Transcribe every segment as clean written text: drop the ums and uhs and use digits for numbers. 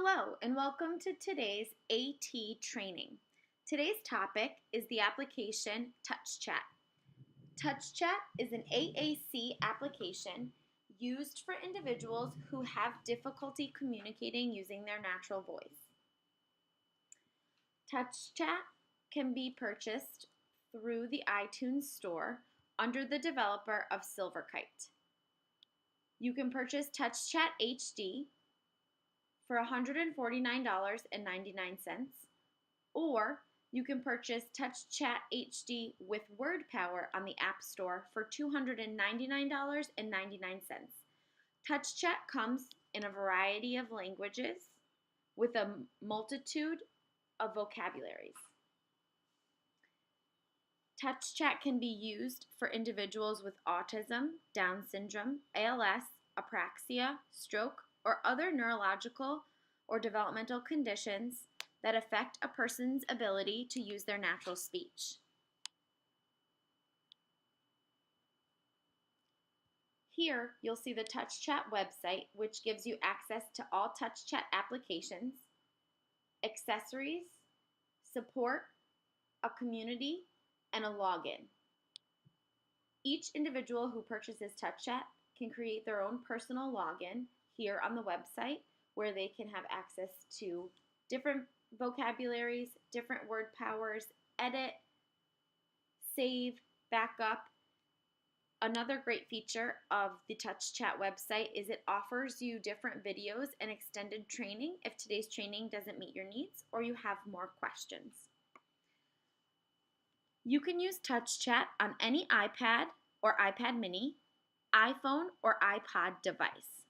Hello and welcome to today's AT training. Today's topic is the application Touchchat. Touchchat is an AAC application used for individuals who have difficulty communicating using their natural voice. Touchchat can be purchased through the iTunes store under the developer of Silverkite. You can purchase Touchchat HD for $149.99, or you can purchase Touchchat HD with Word Power on the App Store for $299.99. Touchchat comes in a variety of languages with a multitude of vocabularies. Touchchat can be used for individuals with autism, Down syndrome, ALS, apraxia, stroke, or other neurological or developmental conditions that affect a person's ability to use their natural speech. Here, you'll see the Touchchat website, which gives you access to all Touchchat applications, accessories, support, a community, and a login. Each individual who purchases Touchchat can create their own personal login here on the website, where they can have access to different vocabularies, different word powers, edit, save, backup. Another great feature of the Touchchat website is it offers you different videos and extended training if today's training doesn't meet your needs or you have more questions. You can use Touchchat on any iPad or iPad mini, iPhone or iPod device.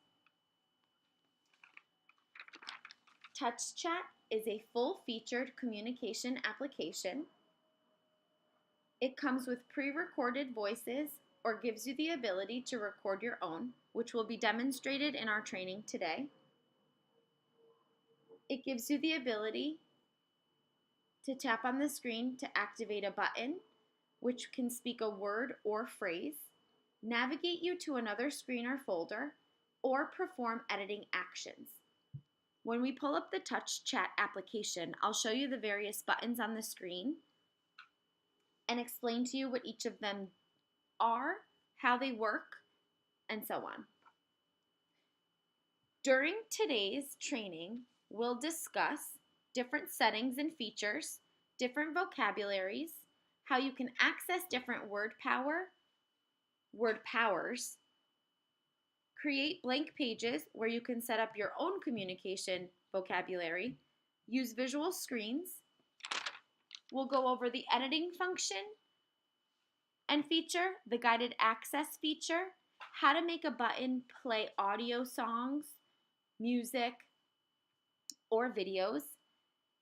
Touchchat is a full-featured communication application. It comes with pre-recorded voices or gives you the ability to record your own, which will be demonstrated in our training today. It gives you the ability to tap on the screen to activate a button, which can speak a word or phrase, navigate you to another screen or folder, or perform editing actions. When we pull up the Touchchat application, I'll show you the various buttons on the screen and explain to you what each of them are, how they work, and so on. During today's training, we'll discuss different settings and features, different vocabularies, how you can access different word powers, create blank pages where you can set up your own communication vocabulary, use visual screens. We'll go over the editing function and feature, the guided access feature, how to make a button play audio songs, music, or videos,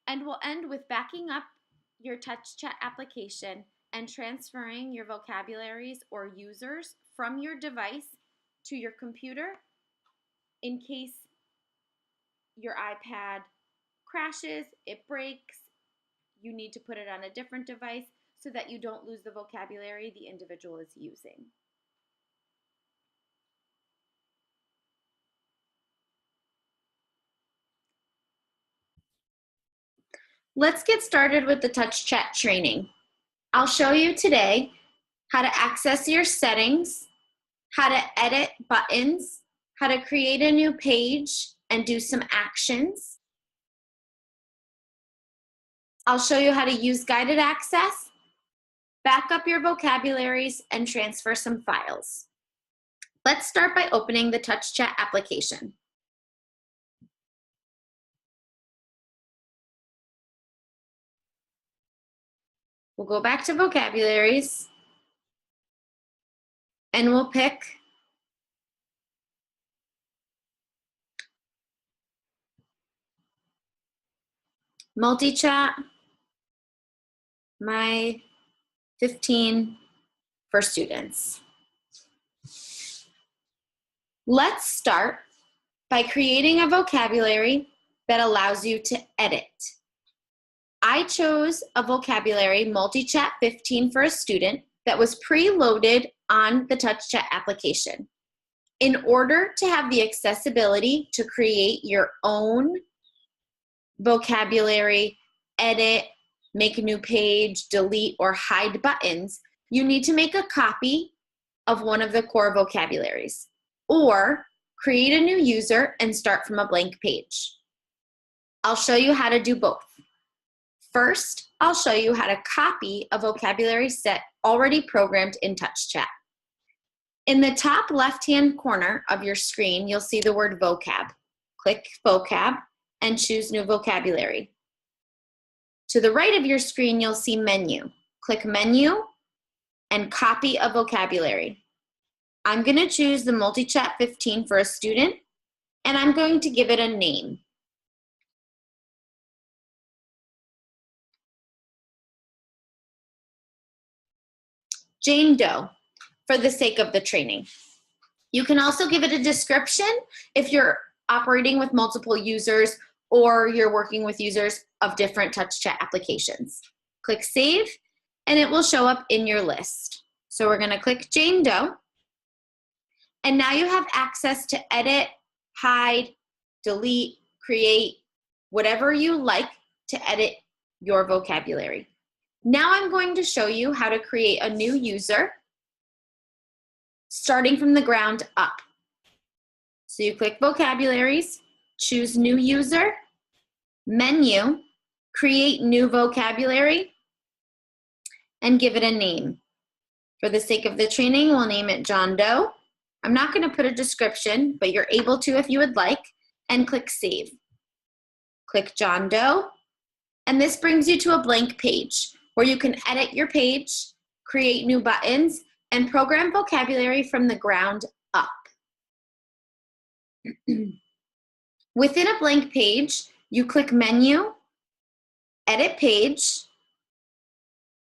and we'll end with backing up your Touchchat application and transferring your vocabularies or users from your device to your computer in case your iPad crashes, it breaks, you need to put it on a different device so that you don't lose the vocabulary the individual is using. Let's get started with the Touchchat training. I'll show you today how to access your settings, how to edit buttons, how to create a new page and do some actions. I'll show you how to use guided access, back up your vocabularies, and transfer some files. Let's start by opening the Touchchat application. We'll go back to vocabularies, and we'll pick multi-chat, my 15 for students. Let's start by creating a vocabulary that allows you to edit. I chose a vocabulary, multi-chat 15 for a student, that was preloaded on the Touchchat application. In order to have the accessibility to create your own vocabulary, edit, make a new page, delete, or hide buttons, you need to make a copy of one of the core vocabularies, or create a new user and start from a blank page. I'll show you how to do both. First, I'll show you how to copy a vocabulary set already programmed in Touchchat. In the top left-hand corner of your screen, you'll see the word vocab. Click vocab and choose new vocabulary. To the right of your screen, you'll see menu. Click menu and copy a vocabulary. I'm going to choose the Multichat 15 for a student, and I'm going to give it a name. Jane Doe, for the sake of the training. You can also give it a description if you're operating with multiple users or you're working with users of different Touchchat applications. Click Save, and it will show up in your list. So we're going to click Jane Doe, and now you have access to edit, hide, delete, create, whatever you like to edit your vocabulary. Now I'm going to show you how to create a new user starting from the ground up. So you click vocabularies, choose new user, menu, create new vocabulary, and give it a name. For the sake of the training, we'll name it John Doe. I'm not going to put a description, but you're able to if you would like, and click Save. Click John Doe, and this brings you to a blank page where you can edit your page, create new buttons, and program vocabulary from the ground up. Within a blank page, you click Menu, Edit Page,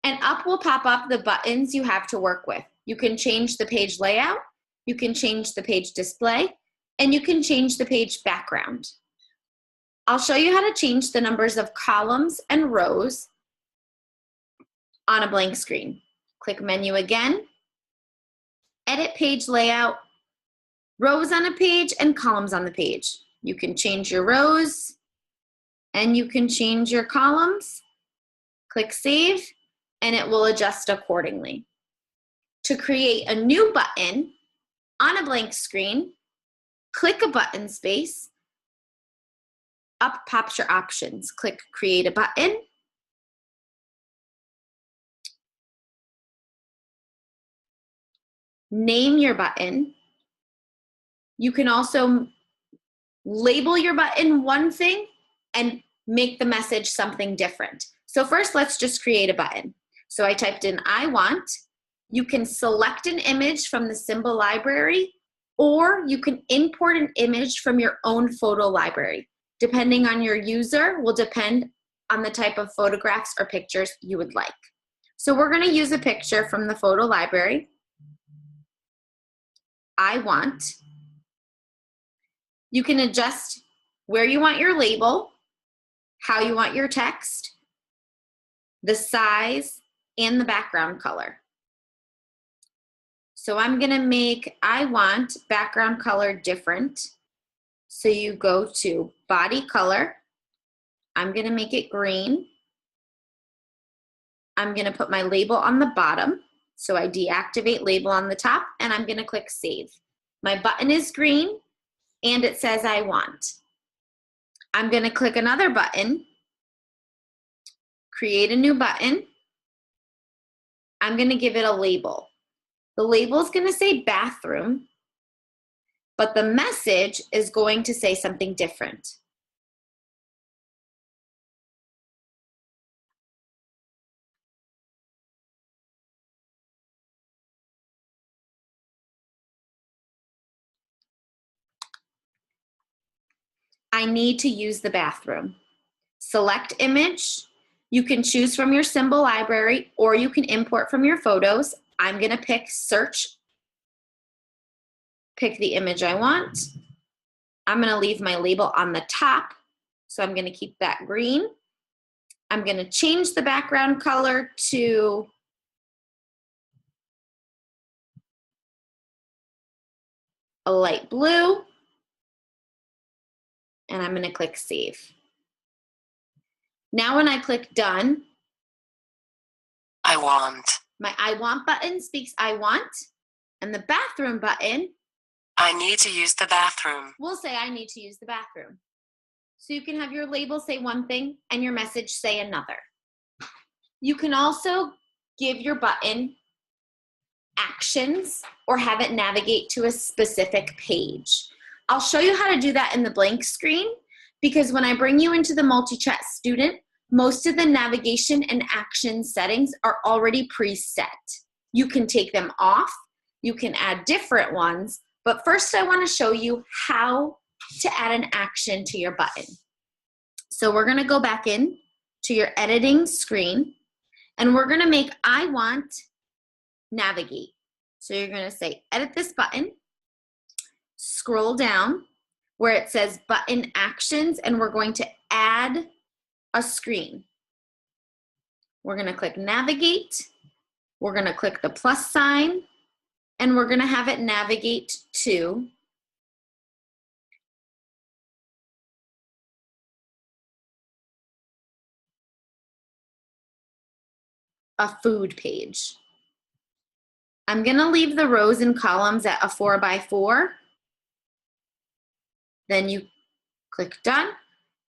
and up will pop up the buttons you have to work with. You can change the page layout, you can change the page display, and you can change the page background. I'll show you how to change the numbers of columns and rows on a blank screen. Click Menu again, Edit Page Layout, rows on a page and columns on the page. You can change your rows and you can change your columns. Click Save, and it will adjust accordingly. To create a new button on a blank screen, click a button space. Up pops your options. Click Create a Button. Name your button. You can also label your button one thing and make the message something different. So first, let's just create a button. So I typed in I want. You can select an image from the symbol library, or you can import an image from your own photo library. Depending on your user will depend on the type of photographs or pictures you would like. So we're going to use a picture from the photo library. I want. You can adjust where you want your label, how you want your text, the size, and the background color. So I'm going to make I want background color different. So you go to body color. I'm going to make it green. I'm going to put my label on the bottom. So I deactivate label on the top, and I'm going to click Save. My button is green, and it says I want. I'm going to click another button, create a new button. I'm going to give it a label. The label is going to say bathroom, but the message is going to say something different. I need to use the bathroom. Select image. You can choose from your symbol library, or you can import from your photos. I'm going to pick search, pick the image I want. I'm going to leave my label on the top, so I'm going to keep that green. I'm going to change the background color to a light blue, and I'm going to click Save. Now when I click done, I want. my I want button speaks I want, and the bathroom button, I need to use the bathroom. will say I need to use the bathroom. So you can have your label say one thing and your message say another. You can also give your button actions or have it navigate to a specific page. I'll show you how to do that in the blank screen, because when I bring you into the multi-chat student, most of the navigation and action settings are already preset. You can take them off, you can add different ones, but first I want to show you how to add an action to your button. So we're going to go back in to your editing screen, and we're going to make I want navigate. So you're going to say edit this button, scroll down where it says button actions, and we're going to add a screen. We're going to click navigate, we're going to click the plus sign, and we're going to have it navigate to a food page. I'm going to leave the rows and columns at a 4x4. Then you click done.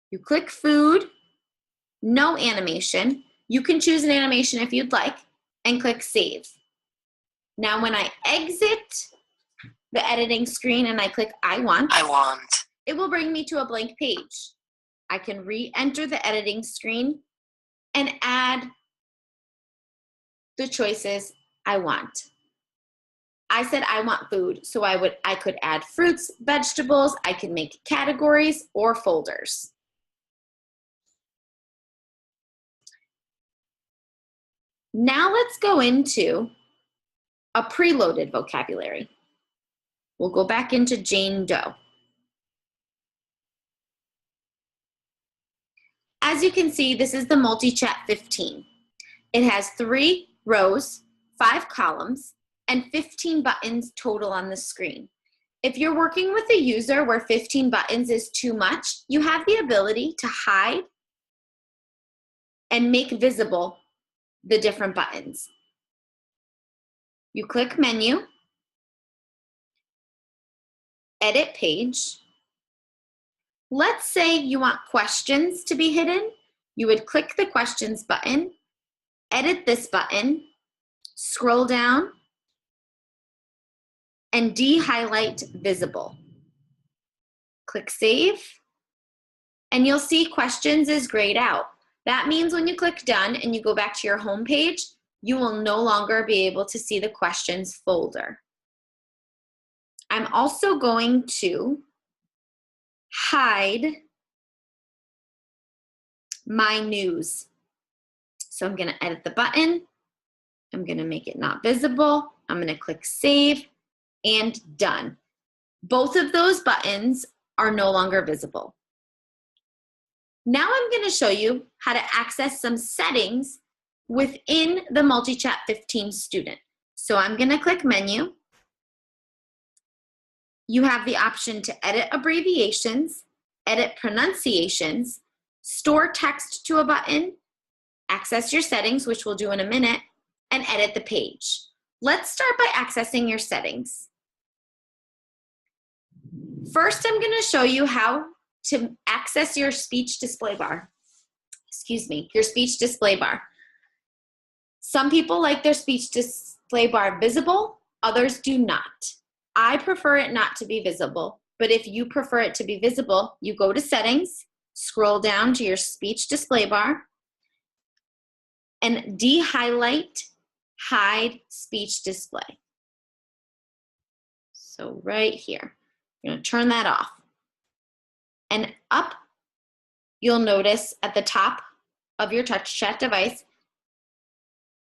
You click food, no animation. You can choose an animation if you'd like, and click save. Now when I exit the editing screen and I click I want, it will bring me to a blank page. I can re-enter the editing screen and add the choices I want. I said I want food, so I could add fruits, vegetables, I could make categories or folders. Now let's go into a preloaded vocabulary. We'll go back into Jane Doe. As you can see, this is the multi-chat 15. It has 3 rows, 5 columns, and 15 buttons total on the screen. If you're working with a user where 15 buttons is too much, you have the ability to hide and make visible the different buttons. You click menu, edit page. Let's say you want questions to be hidden. You would click the questions button, edit this button, scroll down, and de-highlight visible. Click save, and you'll see questions is grayed out. That means when you click done and you go back to your home page, you will no longer be able to see the questions folder. I'm also going to hide my news. So I'm going to edit the button. I'm going to make it not visible. I'm going to click save and done. Both of those buttons are no longer visible. Now I'm going to show you how to access some settings within the multi-chat 15 student. So I'm going to click menu. You have the option to edit abbreviations, edit pronunciations, store text to a button, access your settings, which we'll do in a minute, and edit the page. Let's start by accessing your settings. First, I'm going to show you how to access your speech display bar. Your speech display bar. Some people like their speech display bar visible, others do not. I prefer it not to be visible, but if you prefer it to be visible, you go to settings, scroll down to your speech display bar, and de-highlight hide speech display. So right here, you're going to turn that off. And up, you'll notice at the top of your Touchchat device,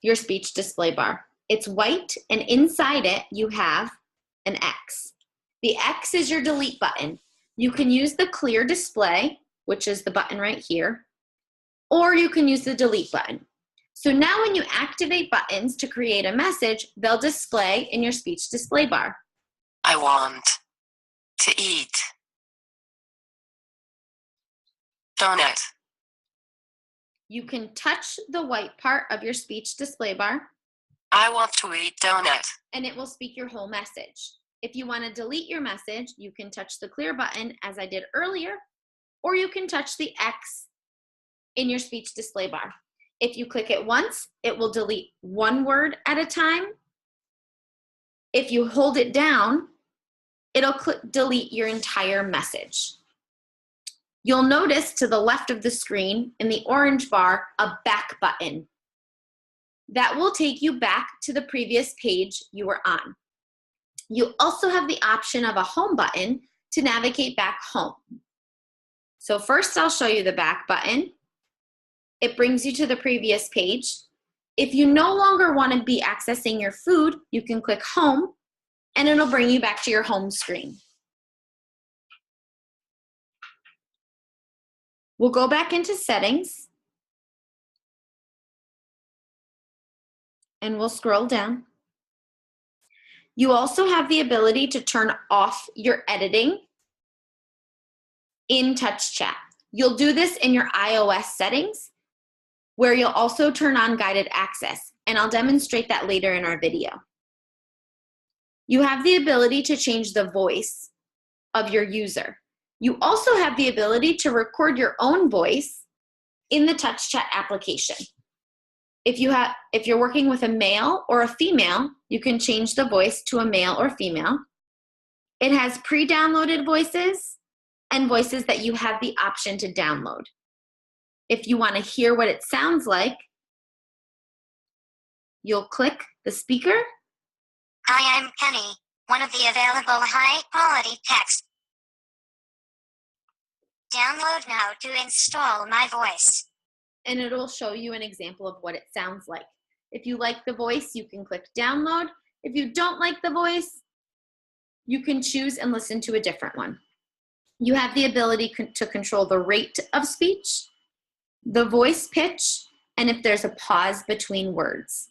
your speech display bar. It's white, and inside it, you have an X. The X is your delete button. You can use the clear display, which is the button right here, or you can use the delete button. So now when you activate buttons to create a message, they'll display in your speech display bar. I want to eat donut. You can touch the white part of your speech display bar. I want to eat donut. And it will speak your whole message. If you want to delete your message, you can touch the clear button as I did earlier, or you can touch the X in your speech display bar. If you click it once, it will delete one word at a time. If you hold it down, it'll delete your entire message. You'll notice to the left of the screen in the orange bar a back button. That will take you back to the previous page you were on. You also have the option of a home button to navigate back home. So first I'll show you the back button. It brings you to the previous page. If you no longer want to be accessing your food, you can click home and it'll bring you back to your home screen. We'll go back into settings and we'll scroll down. You also have the ability to turn off your editing in Touchchat. You'll do this in your iOS settings, where you'll also turn on guided access, and I'll demonstrate that later in our video. You have the ability to change the voice of your user. You also have the ability to record your own voice in the Touchchat application. If you're working with a male or a female, you can change the voice to a male or female. It has pre-downloaded voices and voices that you have the option to download. If you want to hear what it sounds like, you'll click the speaker. Hi, I'm Penny, one of the available high-quality text. Download now to install my voice. And it'll show you an example of what it sounds like. If you like the voice, you can click download. If you don't like the voice, you can choose and listen to a different one. You have the ability to control the rate of speech, the voice pitch, and if there's a pause between words.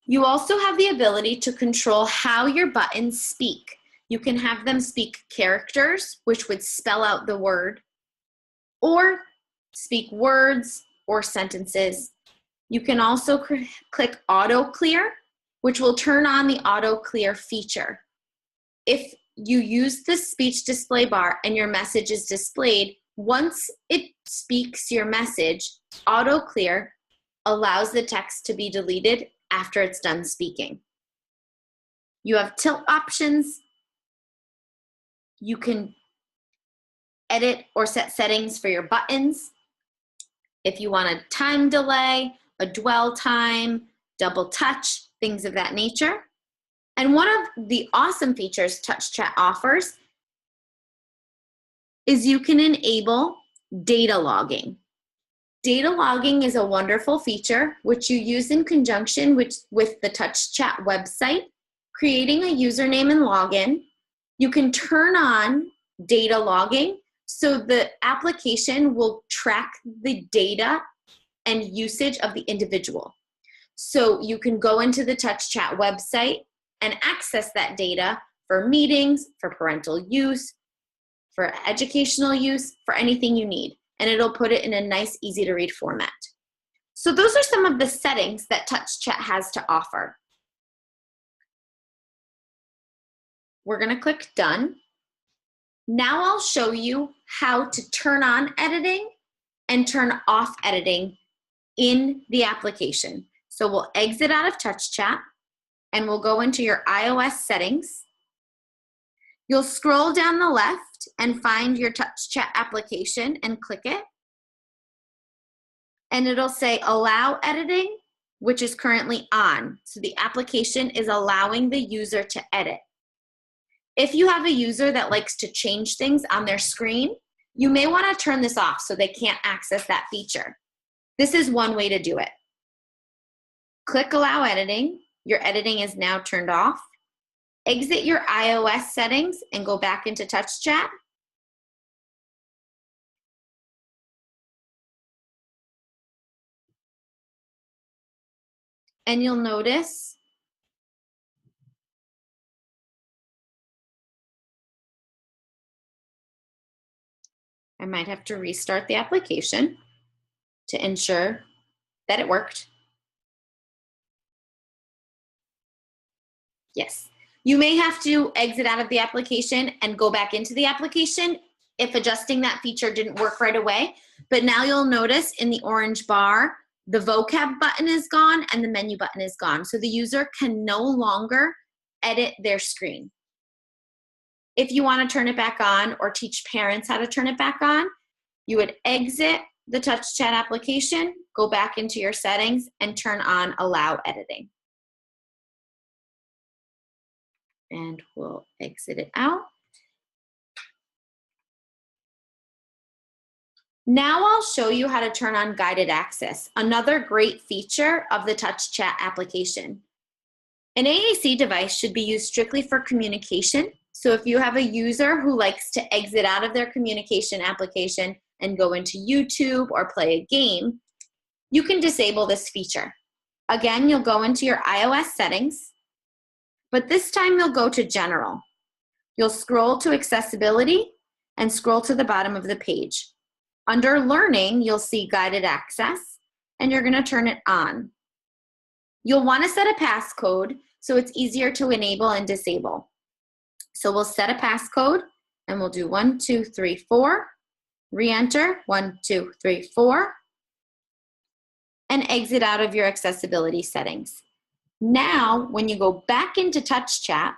You also have the ability to control how your buttons speak. You can have them speak characters, which would spell out the word, or speak words or sentences. You can also click auto clear, which will turn on the auto clear feature. If you use the speech display bar and your message is displayed, once it speaks your message, auto clear allows the text to be deleted after it's done speaking. You have tilt options. You can edit or set settings for your buttons. If you want a time delay, a dwell time, double touch, things of that nature. And one of the awesome features Touchchat offers is you can enable data logging. Data logging is a wonderful feature which you use in conjunction with the Touchchat website, creating a username and login. You can turn on data logging so the application will track the data and usage of the individual. So you can go into the Touchchat website and access that data for meetings, for parental use, for educational use, for anything you need. And it'll put it in a nice, easy to read format. So those are some of the settings that Touchchat has to offer. We're gonna click done. Now I'll show you how to turn on editing and turn off editing in the application. So we'll exit out of Touchchat and we'll go into your iOS settings. You'll scroll down the left and find your Touchchat application and click it. And it'll say allow editing, which is currently on. So the application is allowing the user to edit. If you have a user that likes to change things on their screen, you may want to turn this off so they can't access that feature. This is one way to do it. Click allow editing. Your editing is now turned off. Exit your iOS settings and go back into Touchchat. And you'll notice I might have to restart the application to ensure that it worked. Yes. You may have to exit out of the application and go back into the application if adjusting that feature didn't work right away. But now you'll notice in the orange bar, the vocab button is gone and the menu button is gone. So the user can no longer edit their screen. If you want to turn it back on or teach parents how to turn it back on, you would exit the Touchchat application, go back into your settings, and turn on Allow Editing. And we'll exit it out. Now I'll show you how to turn on guided access, another great feature of the Touchchat application. An AAC device should be used strictly for communication. So if you have a user who likes to exit out of their communication application and go into YouTube or play a game, you can disable this feature. Again, you'll go into your iOS settings, but this time you'll go to General. You'll scroll to Accessibility and scroll to the bottom of the page. Under Learning, you'll see Guided Access, and you're going to turn it on. You'll want to set a passcode so it's easier to enable and disable. So we'll set a passcode, and we'll do 1, 2, 3, 4. Re-enter 1, 2, 3, 4, and exit out of your accessibility settings. Now, when you go back into Touchchat,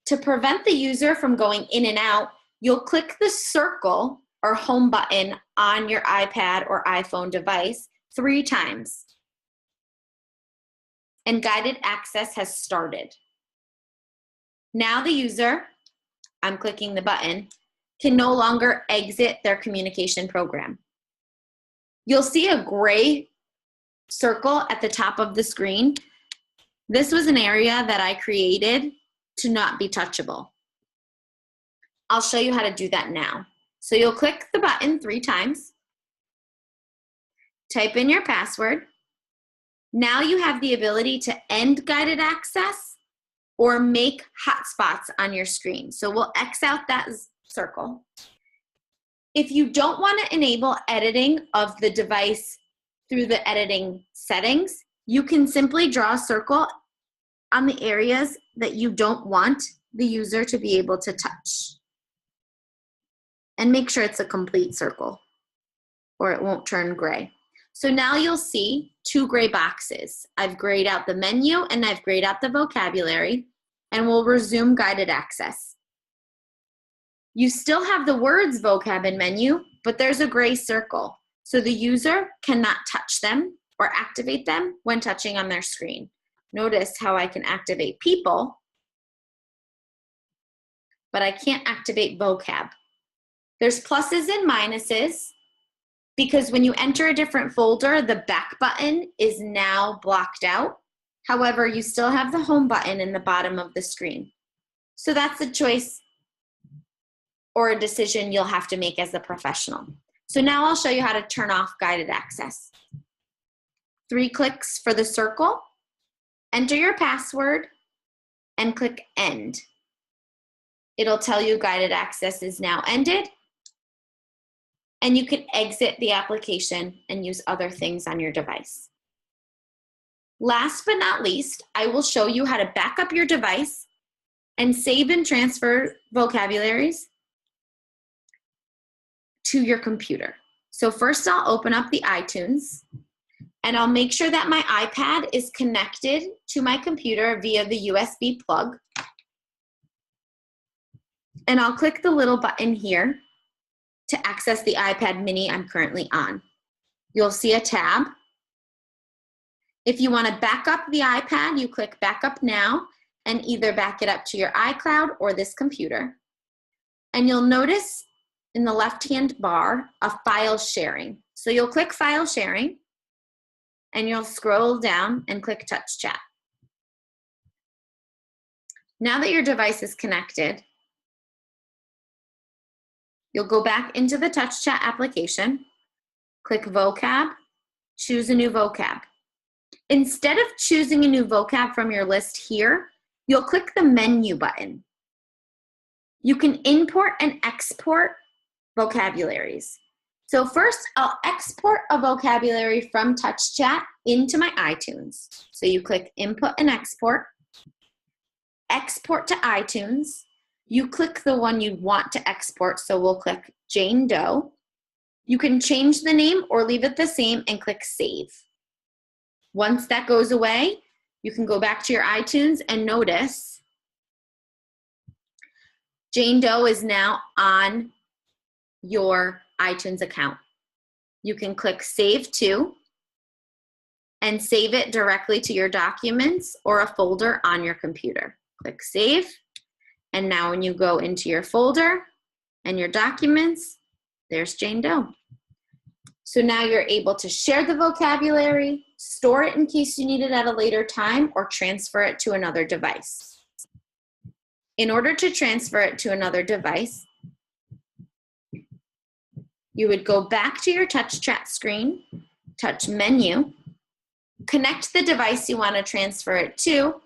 to prevent the user from going in and out, you'll click the circle or home button on your iPad or iPhone device 3 times. And guided access has started. Now the user, I'm clicking the button, can no longer exit their communication program. You'll see a gray circle at the top of the screen. This was an area that I created to not be touchable. I'll show you how to do that now. So you'll click the button 3 times, type in your password. Now you have the ability to end guided access or make hotspots on your screen. So we'll X out that circle. If you don't want to enable editing of the device through the editing settings, you can simply draw a circle on the areas that you don't want the user to be able to touch. And make sure it's a complete circle or it won't turn gray. So now you'll see 2 gray boxes. I've grayed out the menu and I've grayed out the vocabulary, and we'll resume guided access. You still have the words vocab and menu, but there's a gray circle. So the user cannot touch them or activate them when touching on their screen. Notice how I can activate people, but I can't activate vocab. There's pluses and minuses because when you enter a different folder, the back button is now blocked out. However, you still have the home button in the bottom of the screen. So that's a choice or a decision you'll have to make as a professional. So now I'll show you how to turn off guided access. 3 clicks for the circle, enter your password, and click End. It'll tell you guided access is now ended, and you can exit the application and use other things on your device. Last but not least, I will show you how to back up your device and save and transfer vocabularies to your computer. So first I'll open up the iTunes, and I'll make sure that my iPad is connected to my computer via the USB plug. And I'll click the little button here to access the iPad mini I'm currently on. You'll see a tab. If you want to back up the iPad, you click Back Up Now and either back it up to your iCloud or this computer. And you'll notice in the left-hand bar a file sharing. So you'll click File Sharing and you'll scroll down and click Touchchat. Now that your device is connected, you'll go back into the Touchchat application, click Vocab, choose a new vocab. Instead of choosing a new vocab from your list here, you'll click the menu button. You can import and export vocabularies. So first, I'll export a vocabulary from Touchchat into my iTunes. So you click Input and Export, Export to iTunes. You click the one you want to export, so we'll click Jane Doe. You can change the name or leave it the same and click Save. Once that goes away, you can go back to your iTunes and notice Jane Doe is now on your iTunes account. You can click Save To and save it directly to your documents or a folder on your computer. Click Save, and now when you go into your folder and your documents, there's Jane Doe. So now you're able to share the vocabulary, store it in case you need it at a later time, or transfer it to another device. In order to transfer it to another device, you would go back to your Touchchat screen, touch Menu, connect the device you want to transfer it to,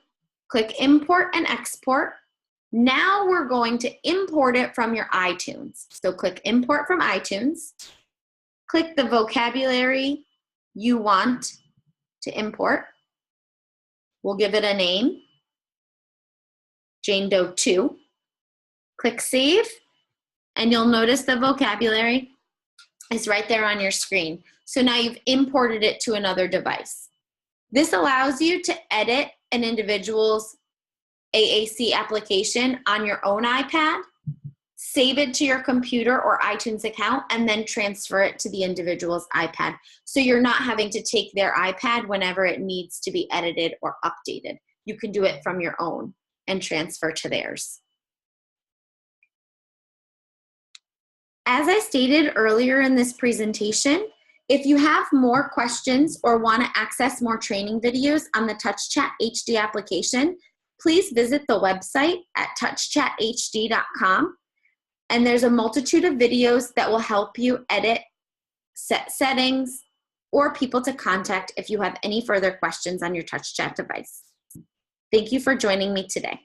click Import and Export. Now we're going to import it from your iTunes. So click Import from iTunes, click the vocabulary you want to import. We'll give it a name, Jane Doe 2. Click Save, and you'll notice the vocabulary is right there on your screen. So now you've imported it to another device. This allows you to edit an individual's AAC application on your own iPad, save it to your computer or iTunes account, and then transfer it to the individual's iPad. So you're not having to take their iPad whenever it needs to be edited or updated. You can do it from your own and transfer to theirs. As I stated earlier in this presentation, if you have more questions or want to access more training videos on the Touchchat HD application, please visit the website at touchchathd.com. And there's a multitude of videos that will help you edit, set settings, or people to contact if you have any further questions on your Touchchat device. Thank you for joining me today.